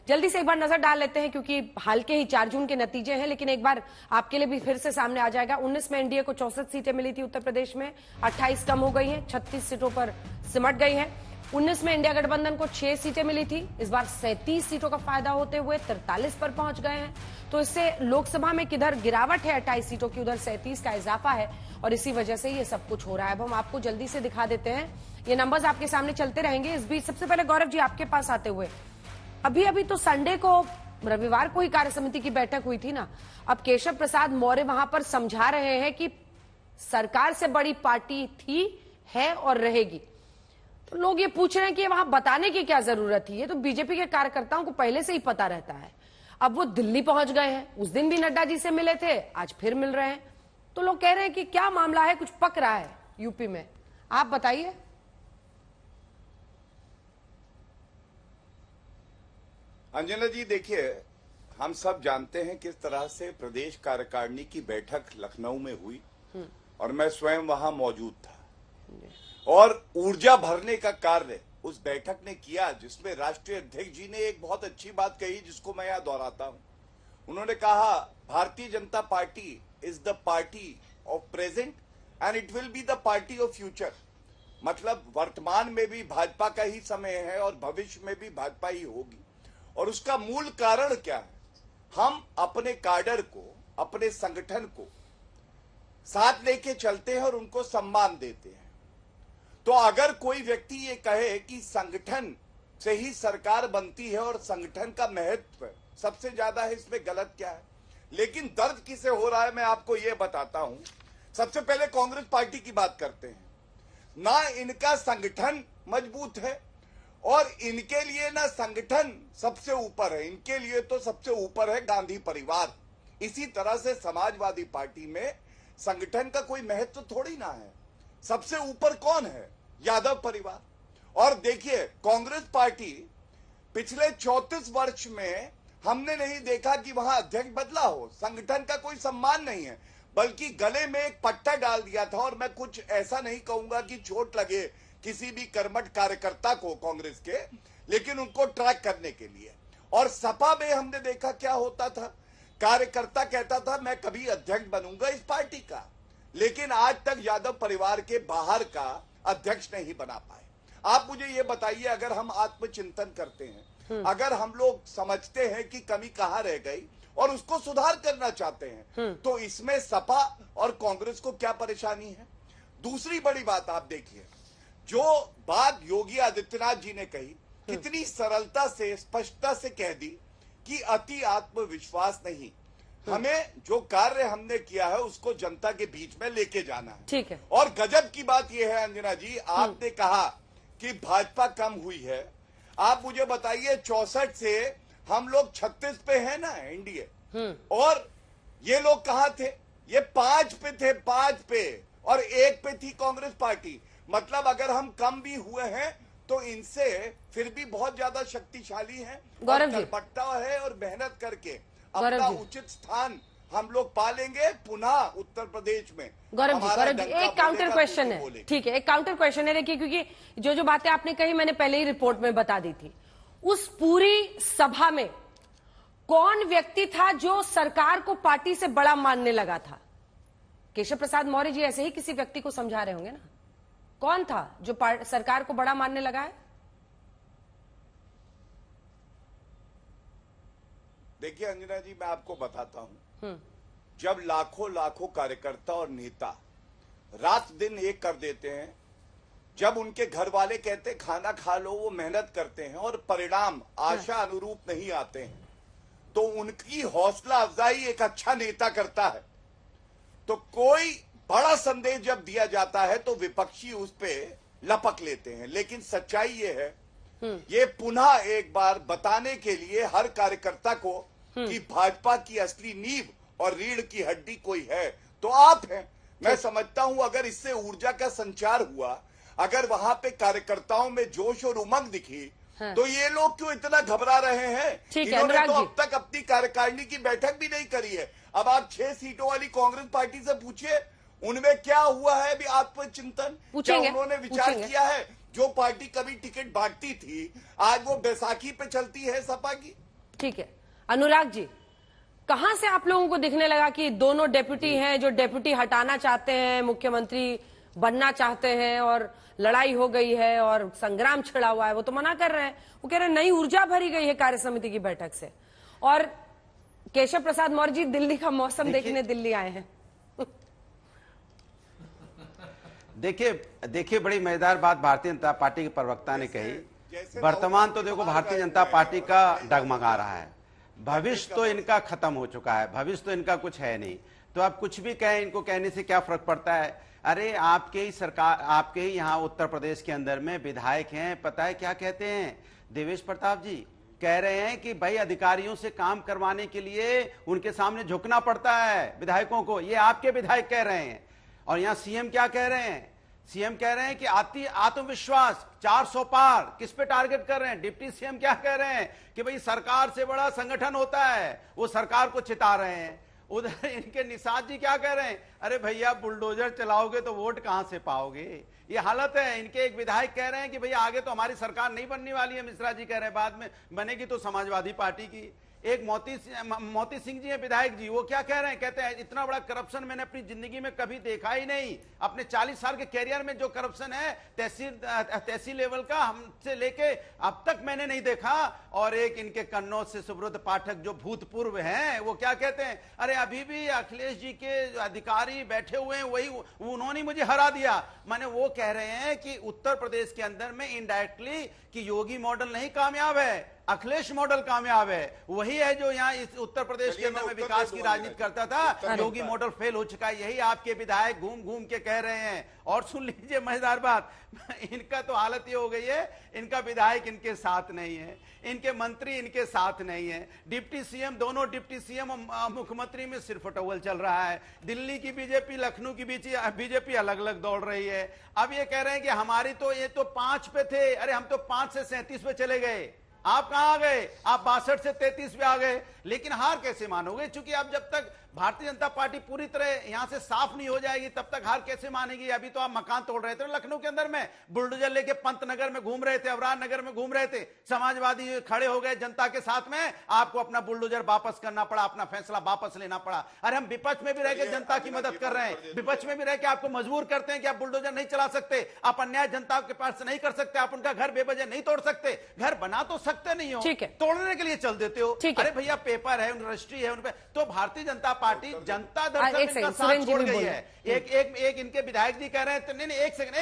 जल्दी से एक बार नजर डाल लेते हैं क्योंकि हाल के ही 4 जून के नतीजे हैं, लेकिन एक बार आपके लिए भी फिर से सामने आ जाएगा। 19 में एनडीए को 64 सीटें मिली थी उत्तर प्रदेश में, 28 कम हो गई हैं, 36 सीटों पर सिमट गई हैं। 19 में इंडिया गठबंधन को 6 सीटें मिली थी, इस बार 37 सीटों का फायदा होते हुए 43 पर पहुंच गए हैं। तो इससे लोकसभा में किधर गिरावट है 28 सीटों की, उधर 37 का इजाफा है और इसी वजह से ये सब कुछ हो रहा है। अब हम आपको जल्दी से दिखा देते हैं, ये नंबर्स आपके सामने चलते रहेंगे। इस बीच सबसे पहले गौरव जी आपके पास आते हुए, अभी तो संडे को, रविवार को ही कार्य समिति की बैठक हुई थी ना। अब केशव प्रसाद मौर्य वहां पर समझा रहे हैं कि सरकार से बड़ी पार्टी थी, है और रहेगी। तो लोग ये पूछ रहे हैं कि वहां बताने की क्या जरूरत थी, ये तो बीजेपी के कार्यकर्ताओं को पहले से ही पता रहता है। अब वो दिल्ली पहुंच गए हैं, उस दिन भी नड्डा जी से मिले थे, आज फिर मिल रहे हैं। तो लोग कह रहे हैं कि क्या मामला है, कुछ पक रहा है यूपी में, आप बताइए। अंजना जी देखिए, हम सब जानते हैं किस तरह से प्रदेश कार्यकारिणी की बैठक लखनऊ में हुई और मैं स्वयं वहां मौजूद था और ऊर्जा भरने का कार्य उस बैठक ने किया, जिसमें राष्ट्रीय अध्यक्ष जी ने एक बहुत अच्छी बात कही जिसको मैं यहां दोहराता हूं। उन्होंने कहा, Bharatiya Janata party is the party of present and it will be the party of future. मतलब वर्तमान में भी भाजपा का ही समय है और भविष्य में भी भाजपा ही होगी। और उसका मूल कारण क्या है? हम अपने काडर को, अपने संगठन को साथ लेके चलते हैं और उनको सम्मान देते हैं। तो अगर कोई व्यक्ति ये कहे कि संगठन से ही सरकार बनती है और संगठन का महत्व सबसे ज्यादा है, इसमें गलत क्या है? लेकिन दर्द किसे हो रहा है मैं आपको ये बताता हूं। सबसे पहले कांग्रेस पार्टी की बात करते हैं ना, इनका संगठन मजबूत है और इनके लिए ना संगठन सबसे ऊपर है, इनके लिए तो सबसे ऊपर है गांधी परिवार। इसी तरह से समाजवादी पार्टी में संगठन का कोई महत्व थोड़ी ना है, सबसे ऊपर कौन है? यादव परिवार। और देखिए, कांग्रेस पार्टी पिछले 34 वर्ष में हमने नहीं देखा कि वहां अध्यक्ष बदला हो, संगठन का कोई सम्मान नहीं है, बल्कि गले में एक पट्टा डाल दिया था। और मैं कुछ ऐसा नहीं कहूंगा कि चोट लगे किसी भी कर्मठ कार्यकर्ता को कांग्रेस के, लेकिन उनको ट्रैक करने के लिए। और सपा में हमने देखा क्या होता था, कार्यकर्ता कहता था मैं कभी अध्यक्ष बनूंगा इस पार्टी का, लेकिन आज तक यादव परिवार के बाहर का अध्यक्ष नहीं बना पाए। आप मुझे ये बताइए, अगर हम आत्मचिंतन करते हैं, अगर हम लोग समझते हैं कि कमी कहां रह गई और उसको सुधार करना चाहते हैं, तो इसमें सपा और कांग्रेस को क्या परेशानी है? दूसरी बड़ी बात आप देखिए, जो बात योगी आदित्यनाथ जी ने कही, कितनी सरलता से, स्पष्टता से कह दी कि अति आत्मविश्वास नहीं, हमें जो कार्य हमने किया है उसको जनता के बीच में लेके जाना है। ठीक है। और गजब की बात यह है अंजना जी, आपने कहा कि भाजपा कम हुई है। आप मुझे बताइए, 64 से हम लोग 36 पे हैं ना एनडीए, और ये लोग कहां थे? ये 5 पे थे, 5 पे, और 1 पे थी कांग्रेस पार्टी। मतलब अगर हम कम भी हुए हैं तो इनसे फिर भी बहुत ज्यादा शक्तिशाली हैं, गौरव जी, पट्टा है और मेहनत करके अपना उचित स्थान हम लोग पालेंगे पुनः उत्तर प्रदेश में। गौरव जी, एक काउंटर क्वेश्चन है, ठीक है, एक काउंटर क्वेश्चन है। देखिए, क्योंकि जो जो बातें आपने कही मैंने पहले ही रिपोर्ट में बता दी थी, उस पूरी सभा में कौन व्यक्ति था जो सरकार को पार्टी से बड़ा मानने लगा था? केशव प्रसाद मौर्य जी ऐसे ही किसी व्यक्ति को समझा रहे होंगे ना, कौन था जो सरकार को बड़ा मानने लगा है? देखिए अंजना जी, मैं आपको बताता हूं, जब लाखों लाखों कार्यकर्ता और नेता रात दिन एक कर देते हैं, जब उनके घर वाले कहते खाना खा लो, वो मेहनत करते हैं और परिणाम आशा अनुरूप नहीं आते हैं, तो उनकी हौसला अफजाई एक अच्छा नेता करता है। तो कोई बड़ा संदेश जब दिया जाता है तो विपक्षी उस पे लपक लेते हैं, लेकिन सच्चाई ये है, ये पुनः एक बार बताने के लिए हर कार्यकर्ता को कि भाजपा की असली नींव और रीढ़ की हड्डी कोई है तो आप हैं। मैं समझता हूं अगर इससे ऊर्जा का संचार हुआ, अगर वहां पे कार्यकर्ताओं में जोश और उमंग दिखी, तो ये लोग क्यों इतना घबरा रहे हैं? इन्होंने तो अब तक अपनी कार्यकारिणी की बैठक भी नहीं करी है। अब आप 6 सीटों वाली कांग्रेस पार्टी से पूछिए, उनमें क्या हुआ है अभी आत्मचिंतन? क्या उन्होंने विचार किया है? जो पार्टी कभी टिकट बांटती थी, आज वो बैसाखी पे चलती है सपा की। ठीक है। अनुराग जी, कहां से आप लोगों को दिखने लगा कि दोनों डेप्यूटी हैं जो डेप्यूटी हटाना चाहते हैं, मुख्यमंत्री बनना चाहते हैं और लड़ाई हो गई है और संग्राम छिड़ा हुआ है? वो तो मना कर रहे हैं, वो कह रहे हैं नई ऊर्जा भरी गई है कार्य समिति की बैठक से। और केशव प्रसाद मौर्य जी दिल्ली का मौसम देखने दिल्ली आए हैं। देखिए बड़ी मजेदार बात भारतीय जनता पार्टी के प्रवक्ता ने कही। वर्तमान तो देखो भारतीय जनता पार्टी का डगमगा रहा है, भविष्य तो इनका खत्म हो चुका है, भविष्य तो इनका कुछ है नहीं। तो आप कुछ भी कहें, इनको कहने से क्या फर्क पड़ता है? अरे आपके ही सरकार, आपके ही यहाँ उत्तर प्रदेश के अंदर में विधायक हैं, पता है क्या कहते हैं? देवेश प्रताप जी कह रहे हैं कि भाई अधिकारियों से काम करवाने के लिए उनके सामने झुकना पड़ता है विधायकों को। ये आपके विधायक कह रहे हैं। और यहाँ सीएम क्या कह रहे हैं? सीएम कह रहे हैं कि आत्मविश्वास 400 पार। किस पे टारगेट कर रहे हैं? डिप्टी सीएम क्या कह रहे हैं कि भाई सरकार से बड़ा संगठन होता है, वो सरकार को चिता रहे हैं। उधर इनके निषाद जी क्या कह रहे हैं? अरे भैया बुलडोजर चलाओगे तो वोट कहां से पाओगे? ये हालत है। इनके एक विधायक कह रहे हैं कि भैया आगे तो हमारी सरकार नहीं बनने वाली है। मिश्रा जी कह रहे हैं बाद में बनेगी तो समाजवादी पार्टी की। एक मोती सिंह जी है विधायक जी, वो क्या कह रहे हैं? कहते हैं इतना बड़ा करप्शन मैंने अपनी जिंदगी में कभी देखा ही नहीं। अपने 40 साल के कैरियर में जो करप्शन है तहसील लेवल का हमसे लेके अब तक मैंने नहीं देखा। और एक इनके कन्नौज से सुब्रत पाठक जो भूतपूर्व हैं, वो क्या कहते हैं? अरे अभी भी अखिलेश जी के अधिकारी बैठे हुए हैं, वही उन्होंने मुझे हरा दिया। माने वो कह रहे हैं कि उत्तर प्रदेश के अंदर में इनडायरेक्टली कि योगी मॉडल नहीं कामयाब है, अखिलेश मॉडल कामयाब है। वही है जो यहाँ इस उत्तर प्रदेश के अंदर में विकास की राजनीति करता था। योगी मॉडल फेल हो चुका है, यही आपके विधायक घूम घूम के कह रहे हैं। और सुन लीजिए मजेदार बात, इनका तो हालत ये हो गई है, इनका विधायक इनके साथ नहीं है, इनके मंत्री इनके साथ नहीं है, डिप्टी सीएम, दोनों डिप्टी सीएम और मुख्यमंत्री में सिर्फ टॉवल चल रहा है। दिल्ली की बीजेपी, लखनऊ की बीजेपी अलग अलग दौड़ रही है। अब ये कह रहे हैं कि हमारी तो ये तो 5 पे थे, अरे हम तो 5 से 37 पे चले गए। आप कहां आ गए? आप 62 से 33 पे आ गए। लेकिन हार कैसे मानोगे? क्योंकि आप जब तक भारतीय जनता पार्टी पूरी तरह यहां से साफ नहीं हो जाएगी तब तक हार कैसे मानेगी? अभी तो आप मकान तोड़ रहे थे लखनऊ के अंदर में, बुलडोजर लेके पंतनगर में घूम रहे थे, अवरार नगर में घूम रहे थे, समाजवादी खड़े हो गए जनता के साथ में, आपको अपना बुलडोजर वापस करना पड़ा, अपना फैसला वापस लेना पड़ा। अरे हम विपक्ष में भी रह के जनता की मदद कर रहे हैं, विपक्ष में भी रह के आपको मजबूर करते हैं कि आप बुलडोजर नहीं चला सकते, आप अन्याय जनता के पास नहीं कर सकते, आप उनका घर बेवजह नहीं तोड़ सकते। घर बना तो सकते नहीं हो, तोड़ने के लिए चल देते हो। अरे भैया पेपर है, रजिस्ट्री है उन पे। तो भारतीय जनता पार्टी जनता दरअसल इनका साथ छोड़ गई है। एक इनके विधायक जी कह रहे हैं, नहीं एक सेकंड,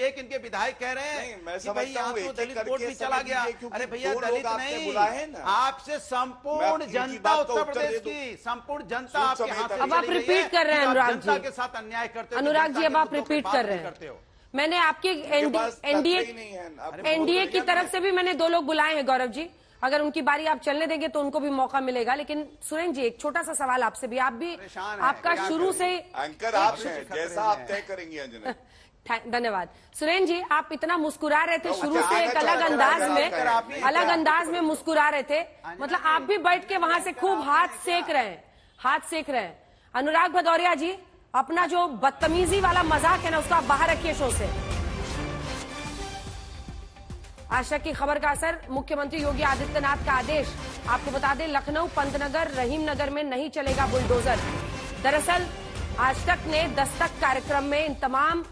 एक इनके विधायक कह रहे हैं कि भाई यहाँ तो दलित वोट भी चला गया। अरे भैया दलित नहीं, आपसे संपूर्ण जनता उत्तर प्रदेश की संपूर्ण जनता आपके हाथ। अब आप रिपीट कर रहे हैं अनुराग जी, जनता के साथ अन्याय करते हो अनुराग जी, अब आप रिपीट कर रहे हैं। मैंने आपकी एनडीए की तरफ से भी मैंने 2 लोग बुलाए हैं गौरव जी, अगर उनकी बारी आप चलने देंगे तो उनको भी मौका मिलेगा। लेकिन सुरेंद्र जी एक छोटा सा सवाल आपसे भी, आप भी आपका शुरू से एंकर आप हैं, जैसा आप तय करेंगे अंजना। धन्यवाद। सुरेंद्र जी आप इतना मुस्कुरा रहे थे शुरू से, एक अलग अंदाज में मुस्कुरा रहे थे, मतलब आप भी बैठ के वहां से खूब हाथ सेक रहे हैं। अनुराग भदौरिया जी अपना जो बदतमीजी वाला मजाक है ना उसको आप बाहर रखिए शो से। आज तक की खबर का असर, मुख्यमंत्री योगी आदित्यनाथ का आदेश, आपको बता दें लखनऊ, पंतनगर, रहीम नगर में नहीं चलेगा बुलडोजर। दरअसल आज तक ने दस्तक कार्यक्रम में इन तमाम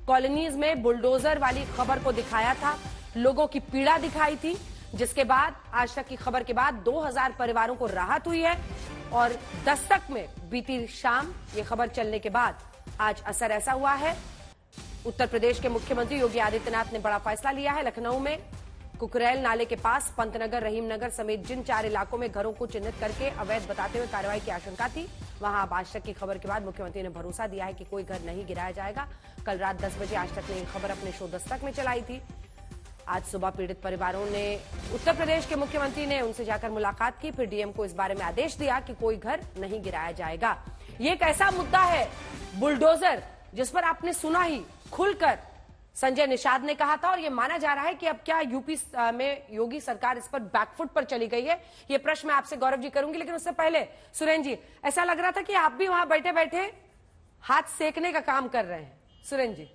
कॉलोनीज में बुलडोजर वाली खबर को दिखाया था, लोगों की पीड़ा दिखाई थी, जिसके बाद आज तक की खबर के बाद 2000 परिवारों को राहत हुई है। और दस्तक में बीती शाम ये खबर चलने के बाद आज असर ऐसा हुआ है, उत्तर प्रदेश के मुख्यमंत्री योगी आदित्यनाथ ने बड़ा फैसला लिया है। लखनऊ में कुकरेल नाले के पास पंतनगर, रहीम नगर समेत जिन 4 इलाकों में घरों को चिन्हित करके अवैध बताते हुए कार्रवाई की आशंका थी, वहां आज तक की खबर के बाद मुख्यमंत्री ने भरोसा दिया है कि कोई घर नहीं गिराया जाएगा। कल रात 10 बजे आज तक ने यह खबर अपने शो दस्तक में चलाई थी। आज सुबह पीड़ित परिवारों ने, उत्तर प्रदेश के मुख्यमंत्री ने उनसे जाकर मुलाकात की, फिर डीएम को इस बारे में आदेश दिया कि कोई घर नहीं गिराया जाएगा। ये एक ऐसा मुद्दा है बुलडोजर जिस पर आपने सुना ही खुलकर संजय निषाद ने कहा था, और यह माना जा रहा है कि अब क्या यूपी में योगी सरकार इस पर बैकफुट पर चली गई है। यह प्रश्न मैं आपसे गौरव जी करूंगी, लेकिन उससे पहले सुरेंद्र जी, ऐसा लग रहा था कि आप भी वहां बैठे बैठे हाथ सेकने का काम कर रहे हैं। सुरेंद्र जी,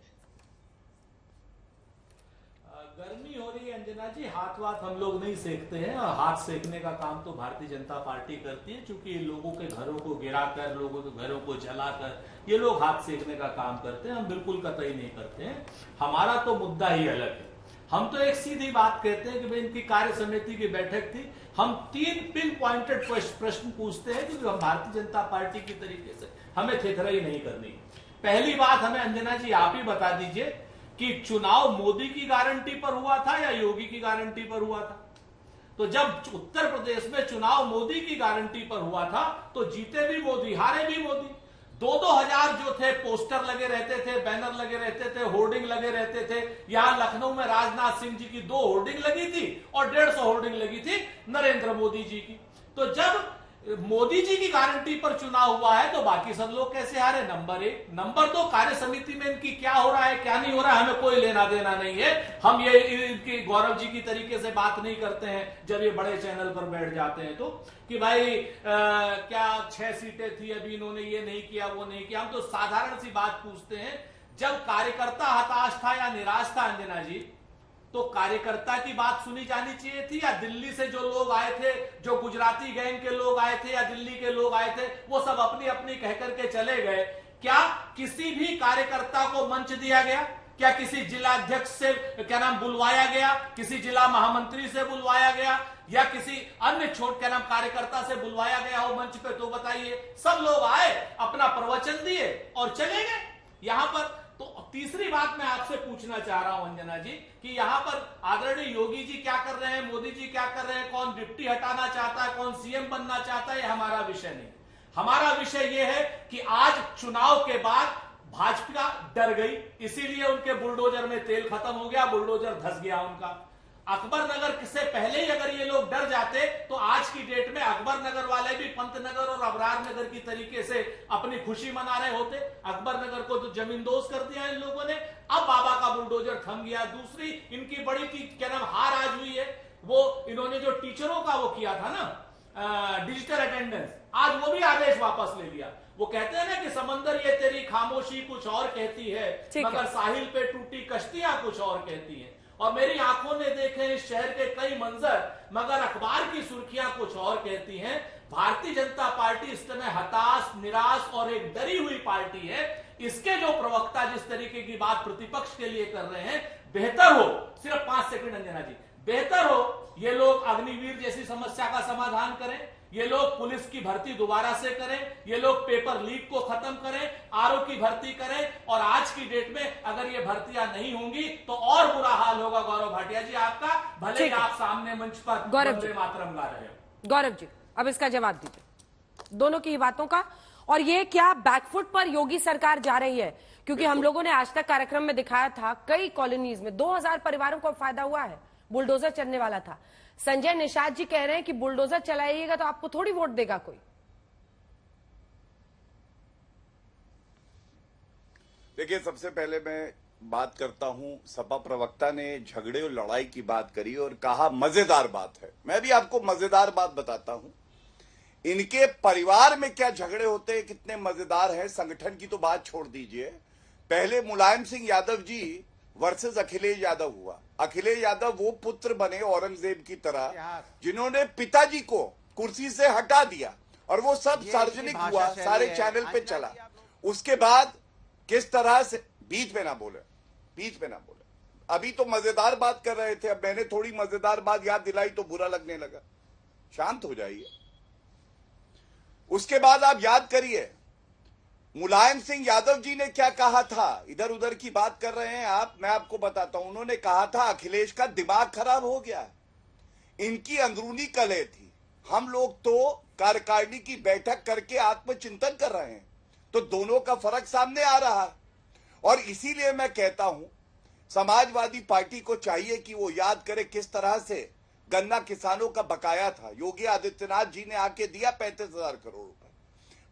गर्मी हो रही है अंजना जी, हाथ वाथ हम लोग नहीं सेकते हैं, और हाथ सेकने का काम तो भारतीय जनता पार्टी करती है, क्योंकि लोगों के घरों को गिराकर, लोगों के घरों को जलाकर ये लोग हाथ सेकने का काम करते हैं। हम बिल्कुल कतई नहीं करते हैं। हमारा तो मुद्दा ही अलग है। हम तो एक सीधी बात कहते हैं कि भाई इनकी कार्य समिति की बैठक थी, हम 3 पिन पॉइंटेड प्रश्न पूछते हैं, क्योंकि हम भारतीय जनता पार्टी की तरीके से हमें थेथराई नहीं करनी। पहली बात हमें अंजना जी आप ही बता दीजिए कि चुनाव मोदी की गारंटी पर हुआ था या योगी की गारंटी पर हुआ था? तो जब उत्तर प्रदेश में चुनाव मोदी की गारंटी पर हुआ था तो जीते भी मोदी, हारे भी मोदी। 2-2 हजार जो थे पोस्टर लगे रहते थे, बैनर लगे रहते थे, होर्डिंग लगे रहते थे। यहां लखनऊ में राजनाथ सिंह जी की 2 होर्डिंग लगी थी और 150 होर्डिंग लगी थी नरेंद्र मोदी जी की। तो जब मोदी जी की गारंटी पर चुनाव हुआ है तो बाकी सब लोग कैसे हारे? नंबर 1। नंबर 2, कार्य समिति में इनकी क्या हो रहा है क्या नहीं हो रहा है हमें कोई लेना देना नहीं है। हम ये इनकी गौरव जी की तरीके से बात नहीं करते हैं जब ये बड़े चैनल पर बैठ जाते हैं तो, कि भाई क्या 6 सीटें थी, अभी इन्होंने ये नहीं किया वो नहीं किया। हम तो साधारण सी बात पूछते हैं। जब कार्यकर्ता हताश था या निराश था अंजना जी, तो कार्यकर्ता की बात सुनी जानी चाहिए थी, या दिल्ली से जो लोग आए थे, जो गुजराती गैंग के लोग आए थे या दिल्ली के लोग आए थे, वो सब अपनी अपनी कह करके चले गए? क्या किसी भी कार्यकर्ता को मंच दिया गया? क्या किसी जिला अध्यक्ष से बुलवाया गया? किसी जिला महामंत्री से बुलवाया गया? या किसी अन्य कार्यकर्ता से बुलवाया गया हो मंच पे? तो बताइए। सब लोग आए, अपना प्रवचन दिए और चले गए। यहां पर तो तीसरी बात मैं आपसे पूछना चाह रहा हूं अंजना जी कि यहां पर आदरणीय योगी जी क्या कर रहे हैं, मोदी जी क्या कर रहे हैं, कौन डिप्टी हटाना चाहता है, कौन सीएम बनना चाहता है, ये हमारा विषय नहीं। हमारा विषय ये है कि आज चुनाव के बाद भाजपा डर गई, इसीलिए उनके बुलडोजर में तेल खत्म हो गया, बुलडोजर धस गया उनका। अकबर नगर से पहले ही अगर ये लोग डर जाते तो आज की डेट में अकबर नगर वाले भी पंतनगर और अबरार नगर की तरीके से अपनी खुशी मना रहे होते। अकबर नगर को तो जमींदोज कर दिया इन लोगों ने, अब बाबा का बुलडोजर थम गया। दूसरी इनकी बड़ी हार आज हुई है, वो इन्होंने जो टीचरों का वो किया था ना डिजिटल अटेंडेंस, आज वो भी आदेश वापस ले लिया। वो कहते हैं ना कि समंदर ये तेरी खामोशी कुछ और कहती है, मगर साहिल पे टूटी कश्तियां कुछ और कहती हैं। और मेरी आंखों ने देखे इस शहर के कई मंजर, मगर अखबार की सुर्खियां कुछ और कहती हैं। भारतीय जनता पार्टी इस समय हताश, निराश और एक डरी हुई पार्टी है। इसके जो प्रवक्ता जिस तरीके की बात प्रतिपक्ष के लिए कर रहे हैं, बेहतर हो, सिर्फ 5 सेकंड अंजना जी, बेहतर हो ये लोग अग्निवीर जैसी समस्या का समाधान करें, ये लोग पुलिस की भर्ती दोबारा से करें, ये लोग पेपर लीक को खत्म करें, आरओ की भर्ती करें। और आज की डेट में अगर ये भर्तियां नहीं होंगी तो और बुरा हाल होगा गौरव भाटिया जी आपका, भले ही आप सामने मंच पर वंदे मातरम गा रहे हो। गौरव जी अब इसका जवाब दीजिए दोनों की बातों का। और ये क्या बैकफुट पर योगी सरकार जा रही है? क्योंकि हम लोगों ने आज तक कार्यक्रम में दिखाया था कई कॉलोनीज में 2000 परिवारों को फायदा हुआ है, बुलडोजर चलने वाला था। संजय निषाद जी कह रहे हैं कि बुलडोजर चलाइएगा तो आपको थोड़ी वोट देगा कोई। देखिए, सबसे पहले मैं बात करता हूं, सपा प्रवक्ता ने झगड़े और लड़ाई की बात करी और कहा मजेदार बात है। मैं भी आपको मजेदार बात बताता हूं। इनके परिवार में क्या झगड़े होते हैं, कितने मजेदार हैं, संगठन की तो बात छोड़ दीजिए। पहले मुलायम सिंह यादव जी वर्सेस अखिलेश यादव हुआ। अखिलेश यादव वो पुत्र बने औरंगजेब की तरह जिन्होंने पिताजी को कुर्सी से हटा दिया और वो सब सार्वजनिक हुआ, सारे चैनल पे चला। उसके बाद किस तरह से बीच में ना बोले, बीच में ना बोले। अभी तो मजेदार बात कर रहे थे, अब मैंने थोड़ी मजेदार बात याद दिलाई तो बुरा लगने लगा। शांत हो जाइए। उसके बाद आप याद करिए मुलायम सिंह यादव जी ने क्या कहा था। इधर उधर की बात कर रहे हैं आप, मैं आपको बताता हूं। उन्होंने कहा था अखिलेश का दिमाग खराब हो गया। इनकी अंदरूनी कलह थी। हम लोग तो कार्यकारिणी की बैठक करके आत्मचिंतन कर रहे हैं, तो दोनों का फर्क सामने आ रहा है। और इसीलिए मैं कहता हूं समाजवादी पार्टी को चाहिए कि वो याद करे किस तरह से गन्ना किसानों का बकाया था। योगी आदित्यनाथ जी ने आके दिया 35,000 करोड़ रुपए।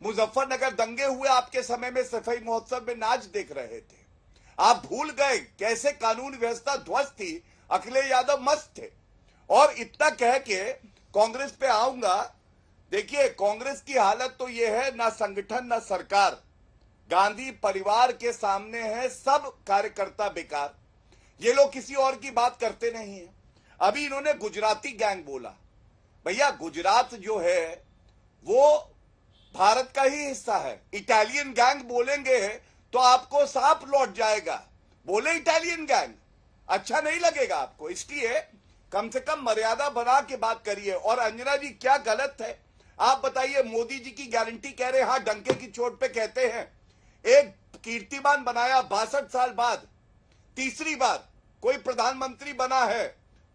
मुजफ्फरनगर दंगे हुए आपके समय में, सफाई महोत्सव में नाच देख रहे थे। आप भूल गए कैसे कानून व्यवस्था ध्वस्त थी, अखिलेश यादव मस्त थे। और इतना कह के कांग्रेस पे आऊंगा। देखिए, कांग्रेस की हालत तो यह है, ना संगठन ना सरकार। गांधी परिवार के सामने है सब कार्यकर्ता बेकार। ये लोग किसी और की बात करते नहीं है। अभी इन्होंने गुजराती गैंग बोला। भैया गुजरात जो है वो भारत का ही हिस्सा है। इटालियन गैंग बोलेंगे तो आपको सांप लौट जाएगा। बोले इटालियन गैंग, अच्छा नहीं लगेगा आपको, इसलिए कम से कम मर्यादा बना के बात करिए। और अंजना जी क्या गलत है आप बताइए? मोदी जी की गारंटी कह रहे हैं, हाँ डंके की चोट पे कहते हैं। एक कीर्तिमान बनाया 62 साल बाद, तीसरी बार कोई प्रधानमंत्री बना है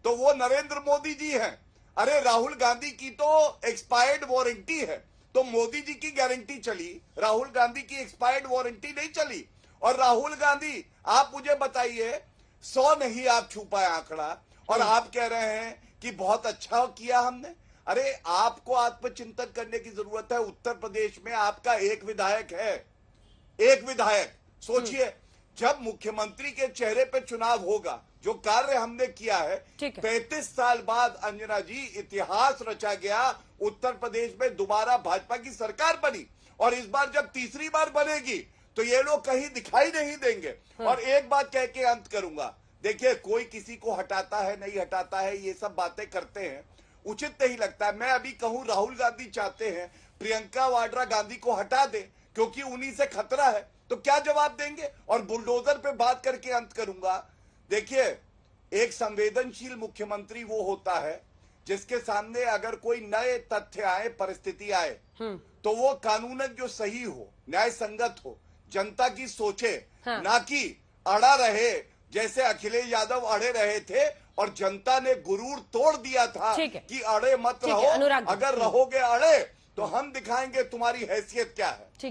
तो वो नरेंद्र मोदी जी हैं। अरे राहुल गांधी की तो एक्सपायर्ड वारंटी है, तो मोदी जी की गारंटी चली, राहुल गांधी की एक्सपायर्ड वारंटी नहीं चली। और राहुल गांधी, आप मुझे बताइए 100 नहीं आप छू पाए आंकड़ा, और आप कह रहे हैं कि बहुत अच्छा किया हमने। अरे आपको आत्मचिंतन करने की जरूरत है। उत्तर प्रदेश में आपका एक विधायक है, एक विधायक। सोचिए जब मुख्यमंत्री के चेहरे पे चुनाव होगा, जो कार्य हमने किया है, 35 साल बाद अंजना जी इतिहास रचा गया। उत्तर प्रदेश में दोबारा भाजपा की सरकार बनी, और इस बार जब तीसरी बार बनेगी तो ये लोग कहीं दिखाई नहीं देंगे। और एक बात कह के अंत करूंगा, देखिए कोई किसी को हटाता है नहीं हटाता है, ये सब बातें करते हैं, उचित नहीं लगता है। मैं अभी कहूं राहुल गांधी चाहते हैं प्रियंका वाड्रा गांधी को हटा दे क्योंकि उन्हीं से खतरा है, तो क्या जवाब देंगे? और बुलडोजर पे बात करके अंत करूंगा। देखिए एक संवेदनशील मुख्यमंत्री वो होता है जिसके सामने अगर कोई नए तथ्य आए, परिस्थिति आए, तो वो कानूनन जो सही हो, न्याय संगत हो, जनता की सोचे, ना कि अड़ा रहे जैसे अखिलेश यादव अड़े रहे थे और जनता ने गुरूर तोड़ दिया था कि अड़े मत रहो, अगर रहोगे अड़े तो हम दिखाएंगे तुम्हारी हैसियत क्या है।